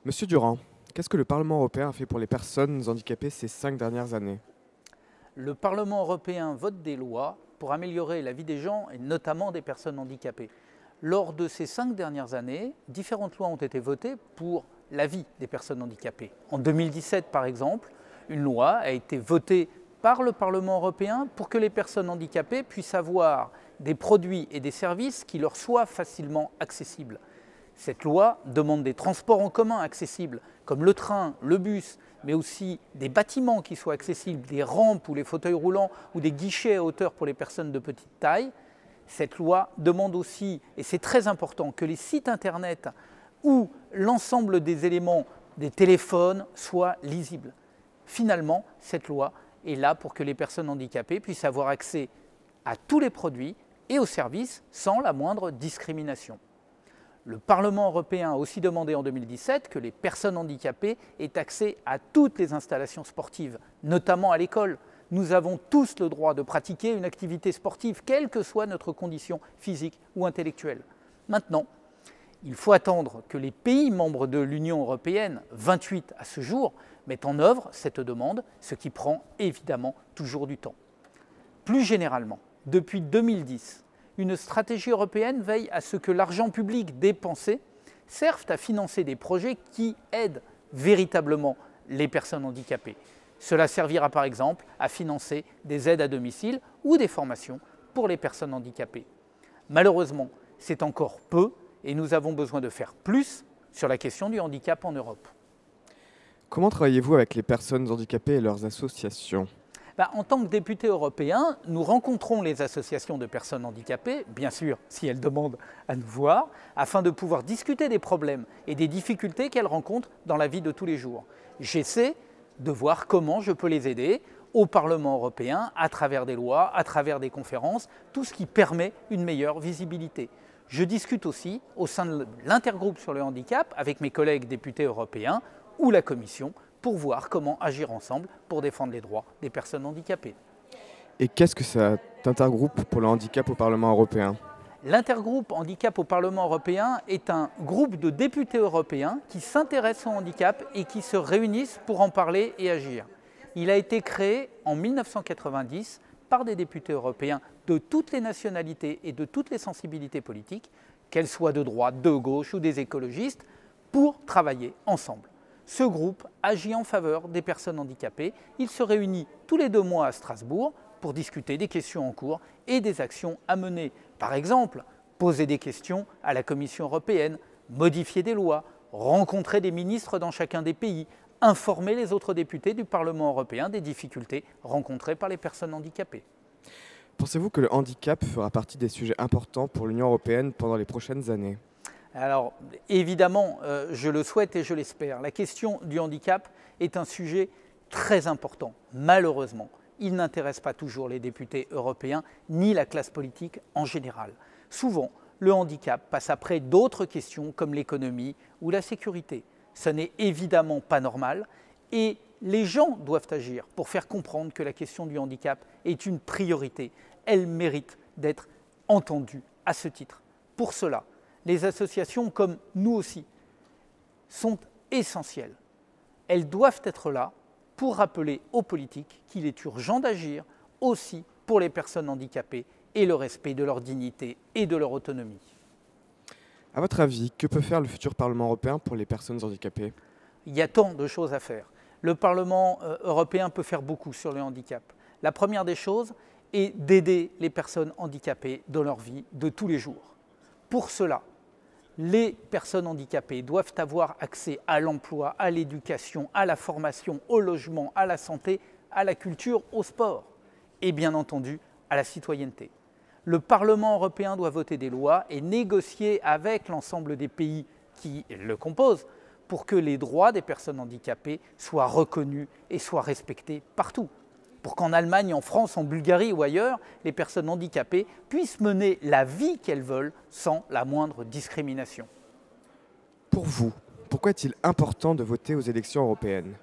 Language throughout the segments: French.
Monsieur Durand, qu'est-ce que le Parlement européen a fait pour les personnes handicapées ces 5 dernières années? Le Parlement européen vote des lois pour améliorer la vie des gens et notamment des personnes handicapées. Lors de ces 5 dernières années, différentes lois ont été votées pour la vie des personnes handicapées. En 2017, par exemple, une loi a été votée par le Parlement européen pour que les personnes handicapées puissent avoir des produits et des services qui leur soient facilement accessibles. Cette loi demande des transports en commun accessibles, comme le train, le bus, mais aussi des bâtiments qui soient accessibles, des rampes ou les fauteuils roulants ou des guichets à hauteur pour les personnes de petite taille. Cette loi demande aussi, et c'est très important, que les sites internet ou l'ensemble des éléments des téléphones soient lisibles. Finalement, cette loi est là pour que les personnes handicapées puissent avoir accès à tous les produits et aux services sans la moindre discrimination. Le Parlement européen a aussi demandé en 2017 que les personnes handicapées aient accès à toutes les installations sportives, notamment à l'école. Nous avons tous le droit de pratiquer une activité sportive, quelle que soit notre condition physique ou intellectuelle. Maintenant, il faut attendre que les pays membres de l'Union européenne, 28 à ce jour, mettent en œuvre cette demande, ce qui prend évidemment toujours du temps. Plus généralement, depuis 2010, une stratégie européenne veille à ce que l'argent public dépensé serve à financer des projets qui aident véritablement les personnes handicapées. Cela servira par exemple à financer des aides à domicile ou des formations pour les personnes handicapées. Malheureusement, c'est encore peu et nous avons besoin de faire plus sur la question du handicap en Europe. Comment travaillez-vous avec les personnes handicapées et leurs associations? En tant que député européen, nous rencontrons les associations de personnes handicapées, bien sûr si elles demandent à nous voir, afin de pouvoir discuter des problèmes et des difficultés qu'elles rencontrent dans la vie de tous les jours. J'essaie de voir comment je peux les aider au Parlement européen, à travers des lois, à travers des conférences, tout ce qui permet une meilleure visibilité. Je discute aussi au sein de l'intergroupe sur le handicap avec mes collègues députés européens ou la Commission pour voir comment agir ensemble pour défendre les droits des personnes handicapées. Et qu'est-ce que cet intergroupe pour le handicap au Parlement européen? L'intergroupe handicap au Parlement européen est un groupe de députés européens qui s'intéressent au handicap et qui se réunissent pour en parler et agir. Il a été créé en 1990 par des députés européens de toutes les nationalités et de toutes les sensibilités politiques, qu'elles soient de droite, de gauche ou des écologistes, pour travailler ensemble. Ce groupe agit en faveur des personnes handicapées. Il se réunit tous les 2 mois à Strasbourg pour discuter des questions en cours et des actions à mener. Par exemple, poser des questions à la Commission européenne, modifier des lois, rencontrer des ministres dans chacun des pays, informer les autres députés du Parlement européen des difficultés rencontrées par les personnes handicapées. Pensez-vous que le handicap fera partie des sujets importants pour l'Union européenne pendant les prochaines années? Alors, évidemment, je le souhaite et je l'espère. La question du handicap est un sujet très important. Malheureusement, il n'intéresse pas toujours les députés européens ni la classe politique en général. Souvent, le handicap passe après d'autres questions comme l'économie ou la sécurité. Ce n'est évidemment pas normal et les gens doivent agir pour faire comprendre que la question du handicap est une priorité. Elle mérite d'être entendue à ce titre. Pour cela, les associations, comme nous aussi, sont essentielles. Elles doivent être là pour rappeler aux politiques qu'il est urgent d'agir aussi pour les personnes handicapées et le respect de leur dignité et de leur autonomie. À votre avis, que peut faire le futur Parlement européen pour les personnes handicapées? Il y a tant de choses à faire. Le Parlement européen peut faire beaucoup sur le handicap. La première des choses est d'aider les personnes handicapées dans leur vie de tous les jours. Pour cela, les personnes handicapées doivent avoir accès à l'emploi, à l'éducation, à la formation, au logement, à la santé, à la culture, au sport et bien entendu à la citoyenneté. Le Parlement européen doit voter des lois et négocier avec l'ensemble des pays qui le composent pour que les droits des personnes handicapées soient reconnus et soient respectés partout. Pour qu'en Allemagne, en France, en Bulgarie ou ailleurs, les personnes handicapées puissent mener la vie qu'elles veulent sans la moindre discrimination. Pour vous, pourquoi est-il important de voter aux élections européennes?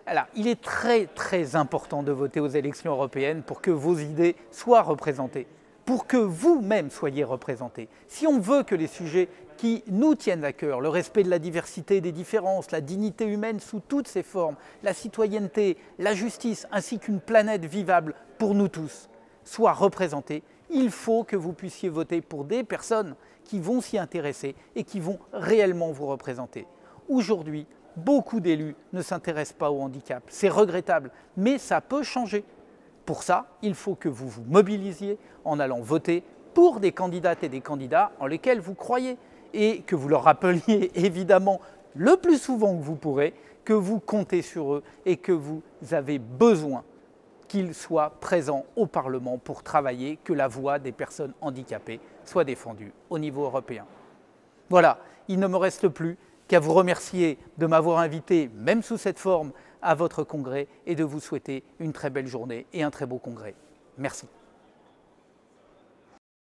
Alors, il est très important de voter aux élections européennes pour que vos idées soient représentées pour que vous-même soyez représentés. Si on veut que les sujets qui nous tiennent à cœur, le respect de la diversité et des différences, la dignité humaine sous toutes ses formes, la citoyenneté, la justice, ainsi qu'une planète vivable pour nous tous, soient représentés, il faut que vous puissiez voter pour des personnes qui vont s'y intéresser et qui vont réellement vous représenter. Aujourd'hui, beaucoup d'élus ne s'intéressent pas au handicap. C'est regrettable, mais ça peut changer. Pour ça, il faut que vous vous mobilisiez en allant voter pour des candidates et des candidats en lesquels vous croyez et que vous leur rappeliez évidemment le plus souvent que vous pourrez que vous comptez sur eux et que vous avez besoin qu'ils soient présents au Parlement pour travailler, que la voix des personnes handicapées soit défendue au niveau européen. Voilà, il ne me reste plus qu'à vous remercier de m'avoir invité, même sous cette forme, à votre congrès et de vous souhaiter une très belle journée et un très beau congrès. Merci.